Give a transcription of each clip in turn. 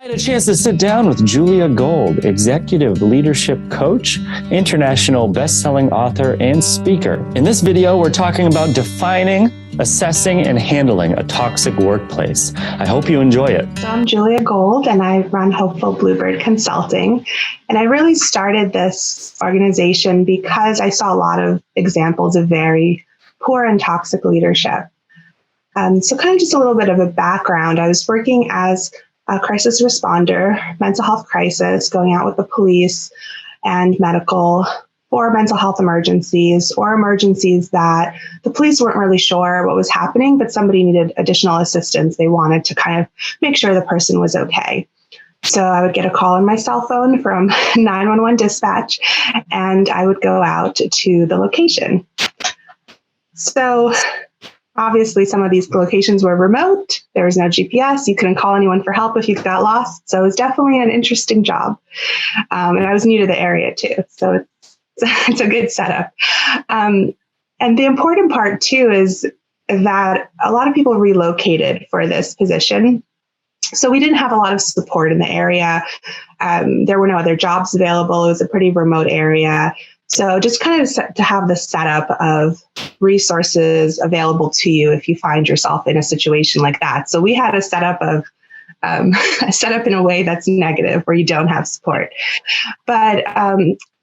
I had a chance to sit down with Julia Gold, executive leadership coach, international best-selling author, and speaker. In this video, we're talking about defining, assessing, and handling a toxic workplace. I hope you enjoy it. So I'm Julia Gold, and I run Hopeful Bluebird Consulting. And I really started this organization because I saw a lot of examples of very poor and toxic leadership. So kind of just a little bit of a background. I was working as a crisis responder, mental health crisis, going out with the police and medical for mental health emergencies or emergencies that the police weren't really sure what was happening, but somebody needed additional assistance. They wanted to kind of make sure the person was okay. So I would get a call on my cell phone from 911 dispatch, and I would go out to the location. So obviously, some of these locations were remote. There was no GPS. You couldn't call anyone for help if you got lost. So it was definitely an interesting job. And I was new to the area too. So it's a good setup. And the important part too is that a lot of people relocated for this position. So we didn't have a lot of support in the area. There were no other jobs available. It was a pretty remote area. So just kind of to have the setup of resources available to you if you find yourself in a situation like that. So we had a setup of a setup in a way that's negative where you don't have support. But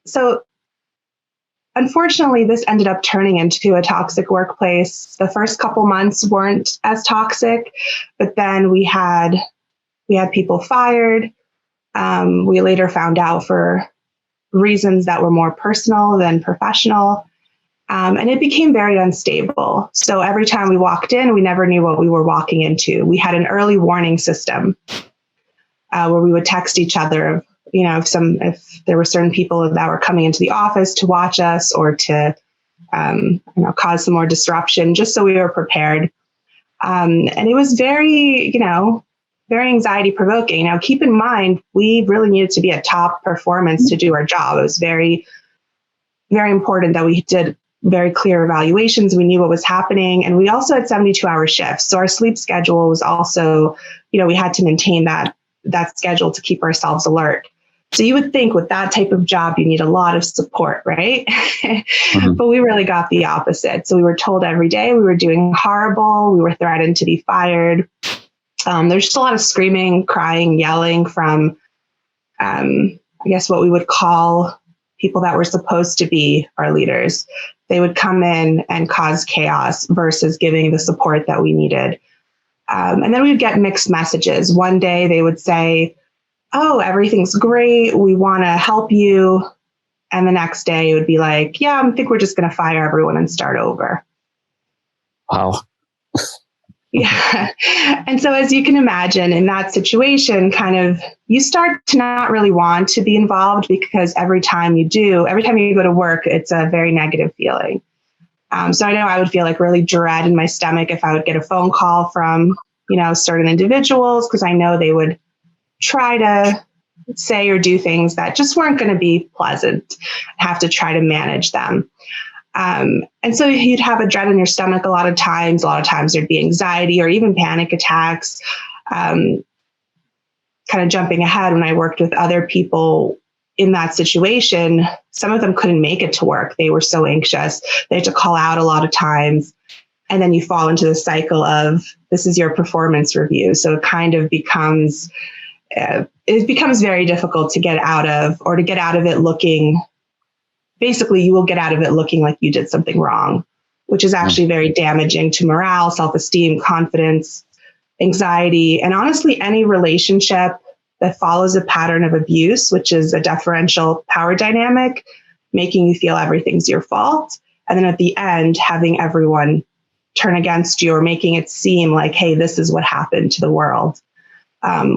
so unfortunately, this ended up turning into a toxic workplace. The first couple months weren't as toxic, but then we had people fired. We later found out for reasons that were more personal than professional. And it became very unstable. So every time we walked in, we never knew what we were walking into. We had an early warning system where we would text each other, if there were certain people that were coming into the office to watch us or to cause some more disruption, just so we were prepared. And it was very, very anxiety provoking. Now, keep in mind, we really needed to be at top performance to do our job. It was very, very important that we did very clear evaluations. We knew what was happening. And we also had 72-hour shifts. So our sleep schedule was also, we had to maintain that schedule to keep ourselves alert. So you would think with that type of job, you need a lot of support, right? Mm-hmm. But we really got the opposite. So we were told every day we were doing horrible. We were threatened to be fired. There's just a lot of screaming, crying, yelling from, I guess, what we would call people that were supposed to be our leaders. They would come in and cause chaos versus giving the support that we needed. And then we would get mixed messages. One day they would say, "Oh, everything's great. We want to help you." And the next day it would be like, "Yeah, I think we're just going to fire everyone and start over." Wow. Yeah. And so as you can imagine, in that situation, you start to not really want to be involved because every time you go to work, it's a very negative feeling. So I know I would feel like really dread in my stomach if I would get a phone call from, certain individuals, because I know they would try to say or do things that just weren't going to be pleasant. I'd have to try to manage them. And so you'd have a dread in your stomach a lot of times. A lot of times there'd be anxiety or even panic attacks. Kind of jumping ahead, when I worked with other people in that situation, some of them couldn't make it to work. They were so anxious. They had to call out a lot of times. And then you fall into the cycle of, this is your performance review. So it kind of becomes, very difficult to get out of, or to get out of it looking. Basically, you will get out of it looking like you did something wrong, which is actually very damaging to morale, self-esteem, confidence, anxiety, and honestly, any relationship that follows a pattern of abuse, which is a deferential power dynamic, making you feel everything's your fault. And then at the end, having everyone turn against you or making it seem like, hey, this is what happened to the world,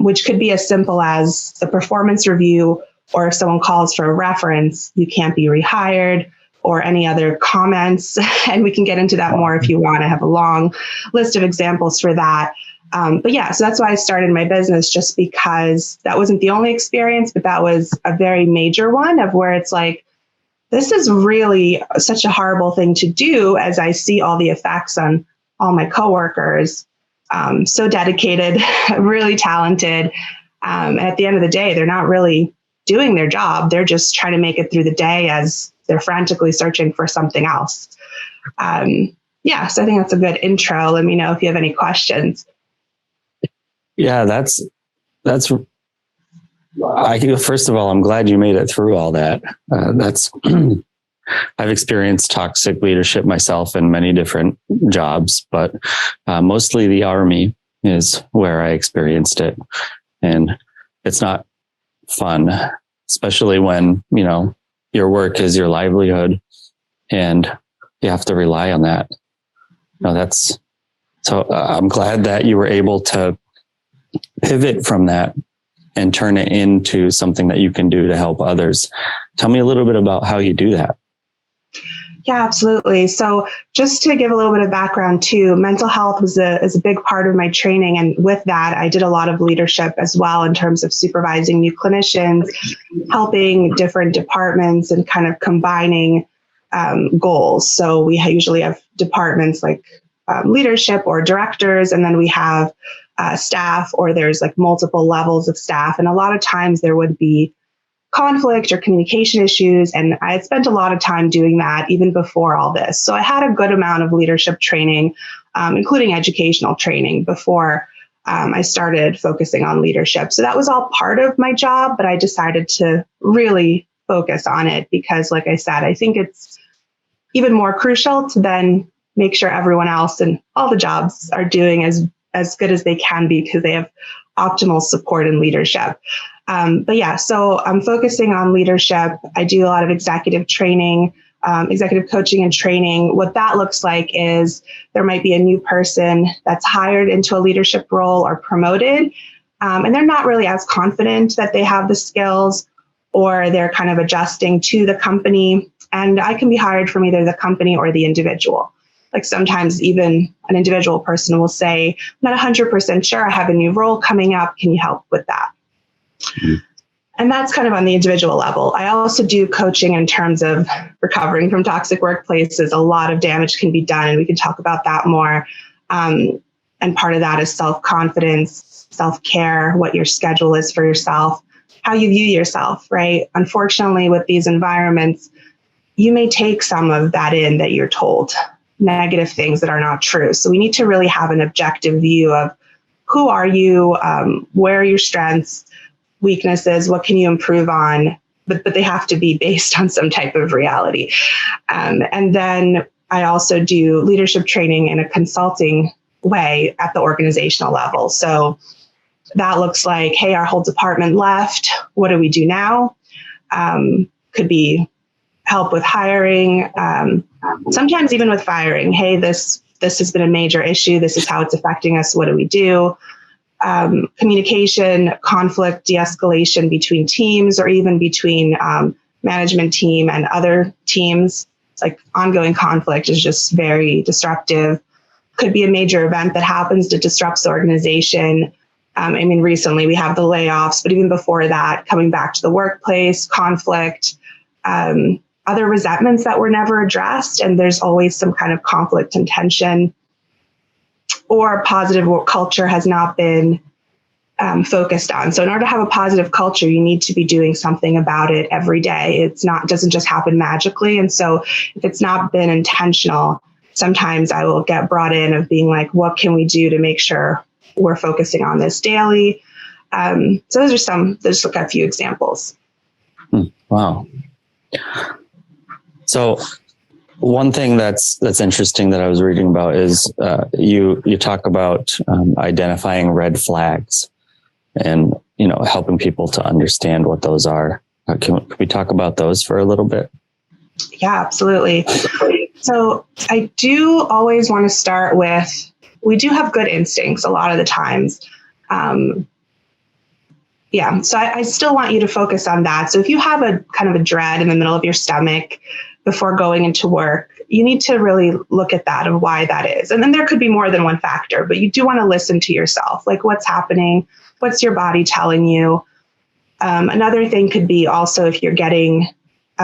which could be as simple as the performance review. Or if someone calls for a reference, you can't be rehired, or any other comments. And we can get into that more if you want. I have a long list of examples for that. But yeah, so that's why I started my business, just because that wasn't the only experience, but that was a very major one of where it's like, this is really such a horrible thing to do, as I see all the effects on all my coworkers. So dedicated, really talented. And at the end of the day, they're not really doing their job. They're just trying to make it through the day as they're frantically searching for something else. So I think that's a good intro. Let me know if you have any questions. Yeah, first of all, I'm glad you made it through all that. I've experienced toxic leadership myself in many different jobs, but mostly the Army is where I experienced it. And it's not fun, especially when, your work is your livelihood and you have to rely on that. I'm glad that you were able to pivot from that and turn it into something that you can do to help others. Tell me a little bit about how you do that. Yeah, absolutely. So just to give a little bit of background too, mental health is a big part of my training. And with that, I did a lot of leadership as well in terms of supervising new clinicians, helping different departments and kind of combining goals. So we usually have departments like leadership or directors, and then we have staff, or there's like multiple levels of staff. And a lot of times there would be conflict or communication issues. And I had spent a lot of time doing that even before all this. So I had a good amount of leadership training, including educational training, before I started focusing on leadership. So that was all part of my job, but I decided to really focus on it because, like I said, I think it's even more crucial to then make sure everyone else and all the jobs are doing as good as they can be because they have optimal support and leadership. So I'm focusing on leadership. I do a lot of executive training, executive coaching and training. What that looks like is there might be a new person that's hired into a leadership role or promoted, and they're not really as confident that they have the skills, or they're kind of adjusting to the company. And I can be hired from either the company or the individual. Like sometimes even an individual person will say, I'm not 100% sure, I have a new role coming up. Can you help with that? Mm-hmm. And that's kind of on the individual level. I also do coaching in terms of recovering from toxic workplaces. A lot of damage can be done, and we can talk about that more. And part of that is self-confidence, self-care, what your schedule is for yourself, how you view yourself, right? Unfortunately, with these environments, you may take some of that in that you're told, negative things that are not true. So we need to really have an objective view of who are you, where are your strengths, weaknesses, what can you improve on, but they have to be based on some type of reality. And then I also do leadership training in a consulting way at the organizational level. So that looks like, hey, our whole department left. What do we do now? Could be help with hiring, sometimes even with firing. Hey, this has been a major issue. This is how it's affecting us. What do we do? Communication, conflict, de-escalation between teams, or even between management team and other teams. Like ongoing conflict is just very disruptive. Could be a major event that happens that disrupts the organization. Recently we have the layoffs, but even before that, coming back to the workplace, conflict, other resentments that were never addressed, and there's always some kind of conflict and tension, or positive work culture has not been focused on. So in order to have a positive culture, you need to be doing something about it every day. Doesn't just happen magically. And so if it's not been intentional, sometimes I will get brought in of being like, what can we do to make sure we're focusing on this daily? So there's a few examples. Wow. So one thing that's interesting that I was reading about is you talk about identifying red flags and helping people to understand what those are. Can we talk about those for a little bit? Yeah, absolutely. So I do always want to start with, we do have good instincts a lot of the times. So I still want you to focus on that. So if you have a kind of a dread in the middle of your stomach before going into work, you need to really look at that and why that is. And then there could be more than one factor, but you do want to listen to yourself. Like, what's happening? What's your body telling you? Another thing could be also if you're getting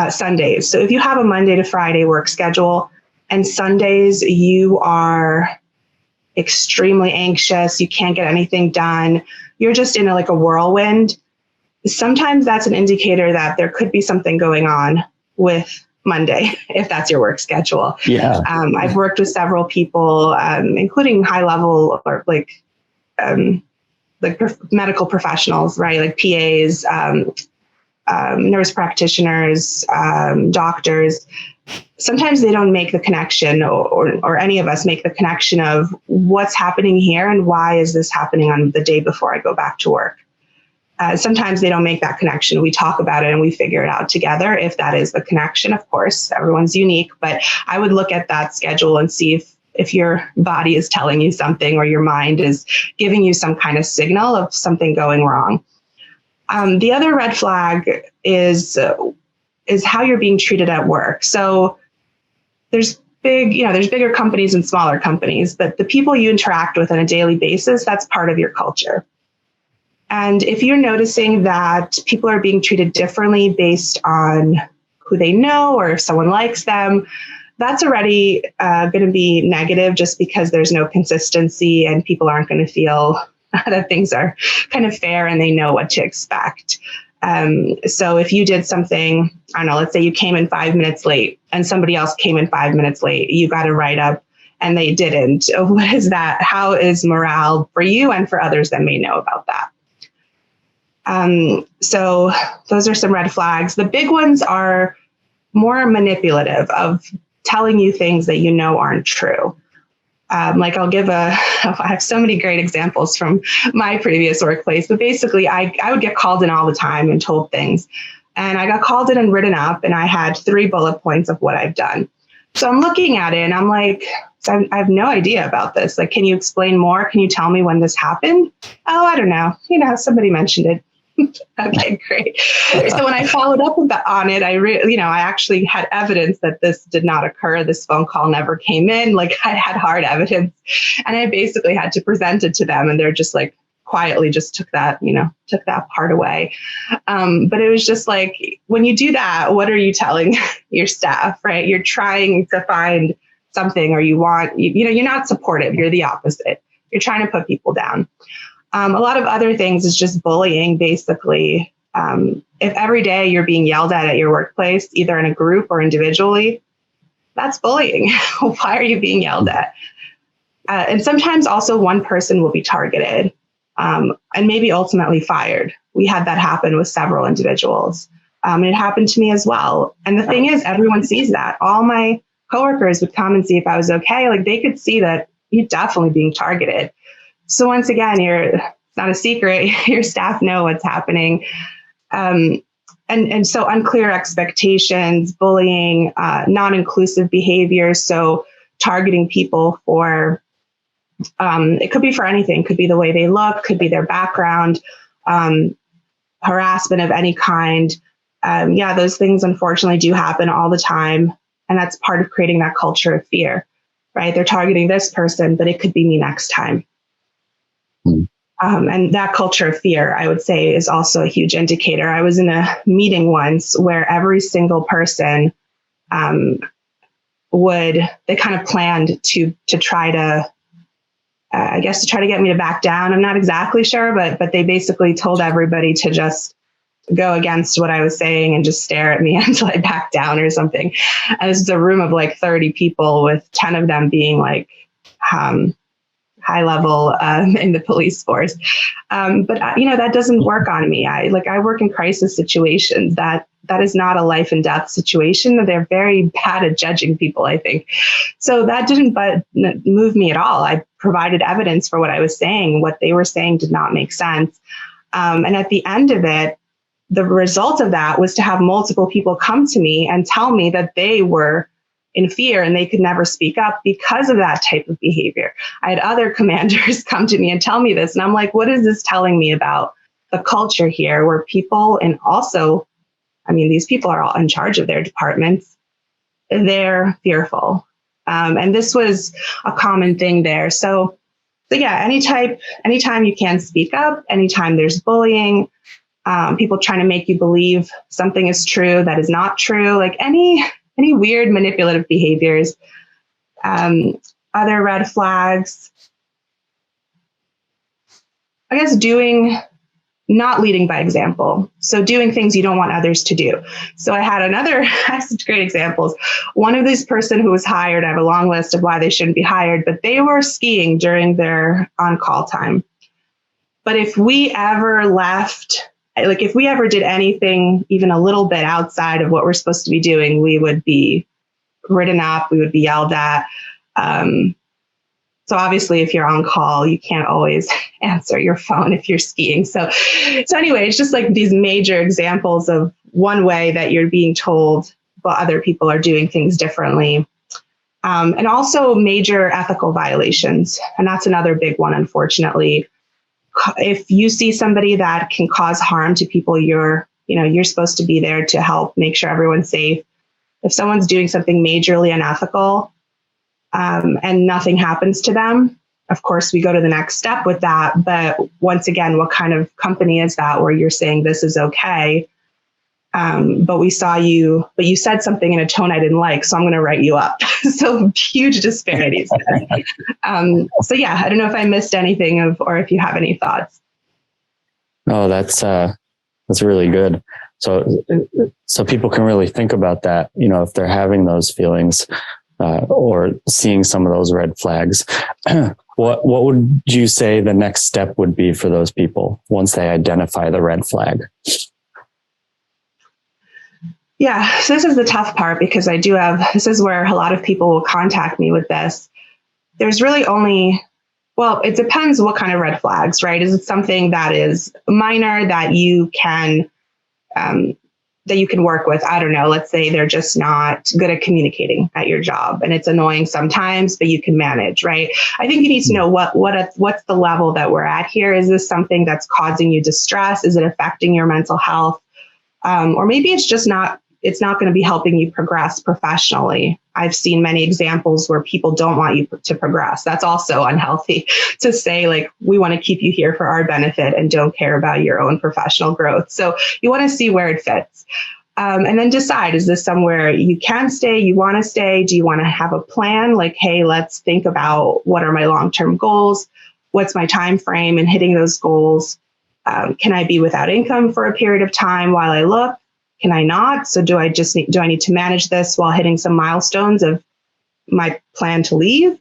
Sundays. So if you have a Monday to Friday work schedule and Sundays you are extremely anxious, you can't get anything done, you're just in like a whirlwind, sometimes that's an indicator that there could be something going on with Monday, if that's your work schedule. Yeah. I've worked with several people, including high level or like medical professionals, right? Like PAs, nurse practitioners, doctors. Sometimes they don't make the connection, or any of us make the connection of what's happening here and why is this happening on the day before I go back to work. Sometimes they don't make that connection. We talk about it and we figure it out together. If that is the connection, of course, everyone's unique, but I would look at that schedule and see if your body is telling you something or your mind is giving you some kind of signal of something going wrong. The other red flag is how you're being treated at work. So there's bigger companies and smaller companies, but the people you interact with on a daily basis, that's part of your culture. And if you're noticing that people are being treated differently based on who they know or if someone likes them, that's already going to be negative, just because there's no consistency and people aren't going to feel that things are kind of fair and they know what to expect. So if you did something, I don't know, let's say you came in 5 minutes late and somebody else came in 5 minutes late, you got a write-up and they didn't. What is that? How is morale for you and for others that may know about that? So those are some red flags. The big ones are more manipulative, of telling you things that you know aren't true. Like I have so many great examples from my previous workplace, but basically I would get called in all the time and told things. And I got called in and written up, and I had 3 bullet points of what I've done. So I'm looking at it and I'm like, I have no idea about this. Like, can you explain more? Can you tell me when this happened? Oh, I don't know. Somebody mentioned it. Okay, great. So when I followed up on it, I actually had evidence that this did not occur. This phone call never came in. Like, I had hard evidence, and I basically had to present it to them, and they're just like quietly just took that part away. But it was just like, when you do that, what are you telling your staff, right? You're trying to find something, or you're not supportive. You're the opposite. You're trying to put people down. A lot of other things is just bullying, basically. If every day you're being yelled at your workplace, either in a group or individually, that's bullying. Why are you being yelled at? And sometimes also one person will be targeted and maybe ultimately fired. We had that happen with several individuals. And it happened to me as well. And the thing is, everyone sees that. All my coworkers would come and see if I was okay. Like, they could see that you're definitely being targeted. So once again, it's not a secret. Your staff know what's happening. And so unclear expectations, bullying, non-inclusive behavior. So targeting people for, it could be for anything. Could be the way they look, could be their background, harassment of any kind. Those things unfortunately do happen all the time. And that's part of creating that culture of fear, right? They're targeting this person, but it could be me next time. And that culture of fear, I would say, is also a huge indicator. I was in a meeting once where every single person they kind of planned to try to, to try to get me to back down. I'm not exactly sure, but they basically told everybody to just go against what I was saying and just stare at me until I backed down or something. And this is a room of like 30 people, with 10 of them being like, high level in the police force. But that doesn't work on me. I work in crisis situations. That is not a life and death situation. They're very bad at judging people, I think. So that didn't move me at all. I provided evidence for what I was saying. What they were saying did not make sense. And at the end of it, the result of that was to have multiple people come to me and tell me that they were in fear and they could never speak up because of that type of behavior. I had other commanders come to me and tell me this, and I'm like, what is this telling me about the culture here, where people, and also, these people are all in charge of their departments, they're fearful. And this was a common thing there. So yeah, anytime you can't speak up, anytime there's bullying, people trying to make you believe something is true that is not true, like any weird manipulative behaviors. Other red flags. I guess, not leading by example. So doing things you don't want others to do. So I have such great examples. One of this person who was hired, I have a long list of why they shouldn't be hired, but they were skiing during their on-call time. But if we ever if we ever did anything even a little bit outside of what we're supposed to be doing, we would be written up, we would be yelled at. So obviously, if you're on call, you can't always answer your phone if you're skiing. So anyway, it's just like these major examples of one way that you're being told while other people are doing things differently. And also major ethical violations. And that's another big one, unfortunately. If you see somebody that can cause harm to people, you're supposed to be there to help make sure everyone's safe. If someone's doing something majorly unethical, and nothing happens to them, of course, we go to the next step with that. But once again, what kind of company is that where you're saying this is okay? But you said something in a tone I didn't like, so I'm going to write you up. So huge disparities. So yeah, I don't know if I missed anything or if you have any thoughts. Oh, that's really good. So people can really think about that, if they're having those feelings, or seeing some of those red flags. What would you say the next step would be for those people once they identify the red flag? Yeah, so this is the tough part because this is where a lot of people will contact me with this. There's really it depends what kind of red flags, right? Is it something that is minor that you can work with? I don't know. Let's say they're just not good at communicating at your job and it's annoying sometimes, but you can manage, right? I think you need to know what's the level that we're at here. Is this something that's causing you distress? Is it affecting your mental health? Or maybe it's not going to be helping you progress professionally. I've seen many examples where people don't want you to progress. That's also unhealthy to say, like, we want to keep you here for our benefit and don't care about your own professional growth. So you want to see where it fits. And then decide, is this somewhere you can stay, you want to stay? Do you want to have a plan? Like, hey, let's think about what are my long-term goals? What's my time frame in hitting those goals? Can I be without income for a period of time while I look? Can I not? So do I need to manage this while hitting some milestones of my plan to leave?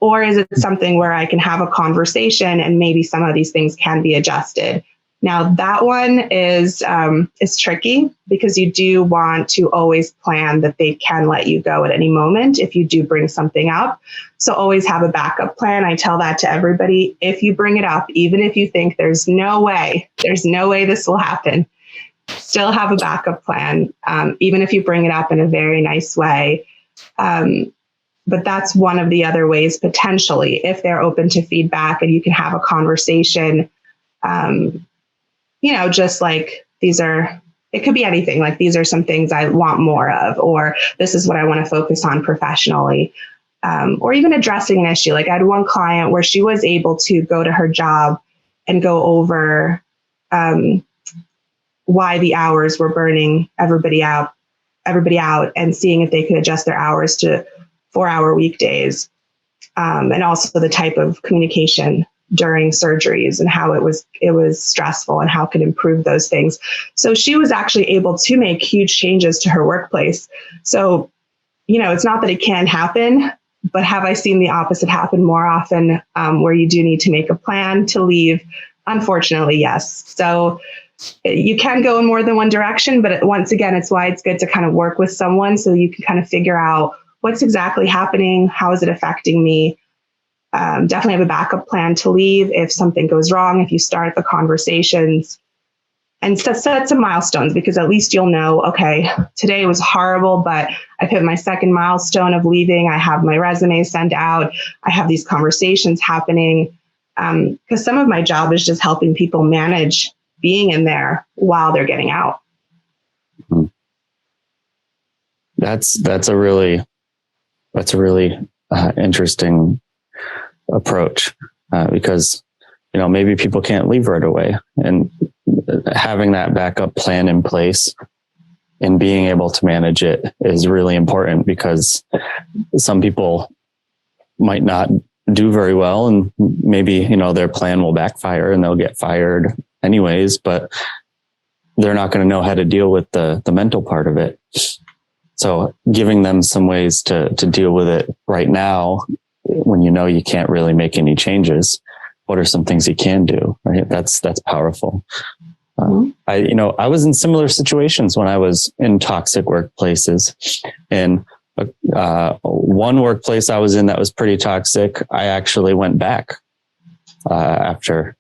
Or is it something where I can have a conversation and maybe some of these things can be adjusted? Now that one is tricky because you do want to always plan that they can let you go at any moment if you do bring something up. So always have a backup plan. I tell that to everybody. If you bring it up, even if you think there's no way this will happen, still have a backup plan, even if you bring it up in a very nice way. But that's one of the other ways, potentially, if they're open to feedback and you can have a conversation, just like it could be anything, like these are some things I want more of, or this is what I want to focus on professionally, or even addressing an issue. Like I had one client where she was able to go to her job and go over why the hours were burning everybody out and seeing if they could adjust their hours to 4-hour weekdays. And also the type of communication during surgeries and how it was stressful and how it could improve those things. So she was actually able to make huge changes to her workplace. So, it's not that it can't happen, but have I seen the opposite happen more often, where you do need to make a plan to leave? Unfortunately, yes. So you can go in more than one direction, but once again, it's why it's good to kind of work with someone so you can kind of figure out what's exactly happening, how is it affecting me. Definitely have a backup plan to leave if something goes wrong, if you start the conversations, and set some milestones, because at least you'll know, okay, today was horrible, but I've hit my second milestone of leaving. I have my resume sent out. I have these conversations happening, because some of my job is just helping people manage being in there while they're getting out. That's a really interesting approach, because maybe people can't leave right away, and having that backup plan in place and being able to manage it is really important, because some people might not do very well, and maybe, you know, their plan will backfire and they'll get fired anyways, but they're not going to know how to deal with the mental part of it. So giving them some ways to deal with it right now, when you know you can't really make any changes, what are some things you can do? Right? That's powerful. I was in similar situations when I was in toxic workplaces, and one workplace I was in that was pretty toxic, I actually went back after.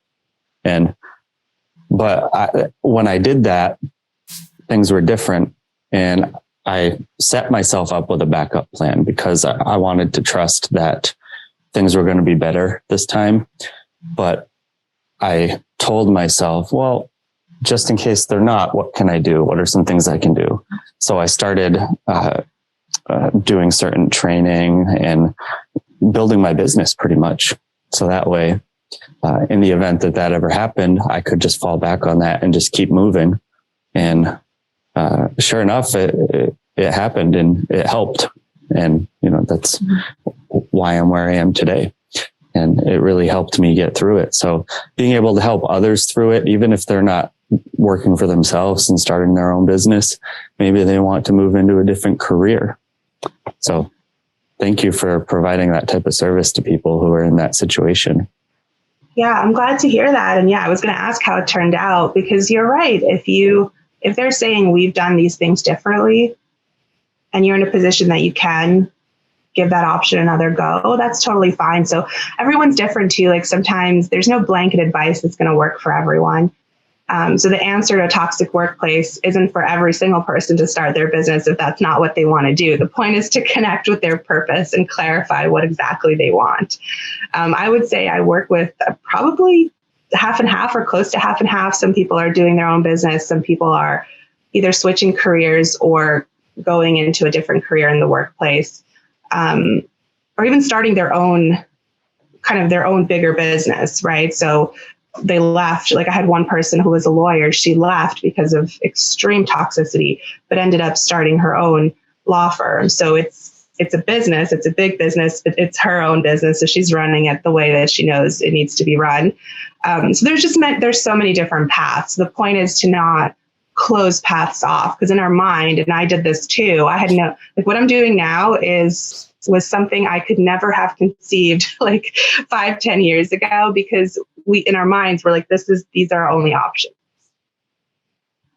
But when I did that, things were different, and I set myself up with a backup plan because I wanted to trust that things were going to be better this time. But I told myself, well, just in case they're not, what can I do? What are some things I can do? So I started doing certain training and building my business pretty much. So that way, in the event that ever happened, I could just fall back on that and just keep moving. And sure enough, it happened and it helped. And, you know, that's why I'm where I am today. And it really helped me get through it. So being able to help others through it, even if they're not working for themselves and starting their own business, maybe they want to move into a different career. So thank you for providing that type of service to people who are in that situation. Yeah, I'm glad to hear that. And yeah, I was going to ask how it turned out, because you're right. If they're saying we've done these things differently and you're in a position that you can give that option another go, that's totally fine. So everyone's different too. Like sometimes there's no blanket advice that's going to work for everyone. So the answer to a toxic workplace isn't for every single person to start their business if that's not what they want to do. The point is to connect with their purpose and clarify what exactly they want. I would say I work with probably half and half or close to half and half. Some people are doing their own business. Some people are either switching careers or going into a different career in the workplace, or even starting their own bigger business, right? So they left. Like I had one person who was a lawyer. She left because of extreme toxicity, but ended up starting her own law firm. So it's a business. It's a big business, but it's her own business. So she's running it the way that she knows it needs to be run. So there's so many different paths. The point is to not close paths off, because in our mind, and I did this too, I had what I'm doing now was something I could never have conceived like 5-10 years ago, because in our minds, we're like, these are our only options.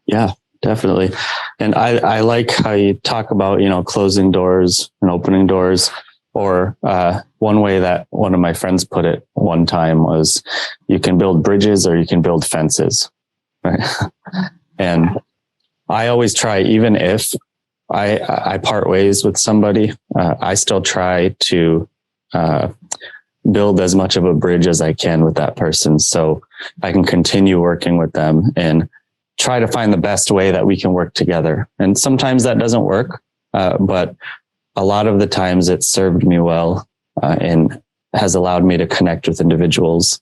Yeah, definitely. And I like how you talk about, you know, closing doors and opening doors, or one way that one of my friends put it one time was, you can build bridges or you can build fences. Right. And I always try, even if I part ways with somebody, I still try to build as much of a bridge as I can with that person, so I can continue working with them and try to find the best way that we can work together. And sometimes that doesn't work, but a lot of the times it's served me well and has allowed me to connect with individuals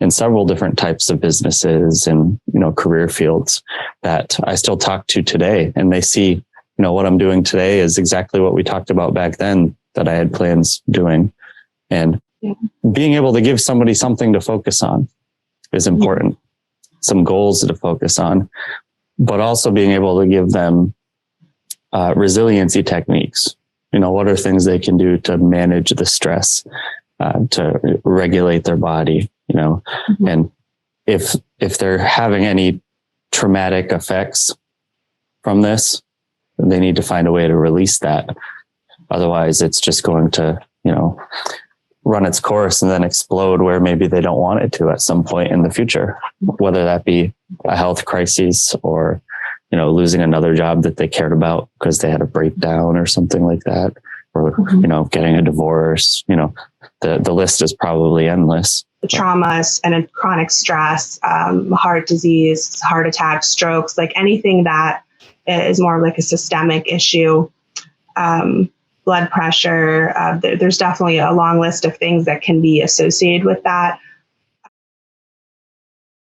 in several different types of businesses and, you know, career fields that I still talk to today. And they see, you know, what I'm doing today is exactly what we talked about back then that I had plans doing. And being able to give somebody something to focus on is important. Some goals to focus on, but also being able to give them resiliency techniques. You know, what are things they can do to manage the stress, to regulate their body, you know, and if they're having any traumatic effects from this, they need to find a way to release that. Otherwise, it's just going to, you know, run its course and then explode where maybe they don't want it to at some point in the future, whether that be a health crisis or, you know, losing another job that they cared about because they had a breakdown or something like that, or, you know, getting a divorce. You know, the list is probably endless. The traumas and chronic stress, heart disease, heart attacks, strokes, like anything that is more like a systemic issue, blood pressure. There's definitely a long list of things that can be associated with that.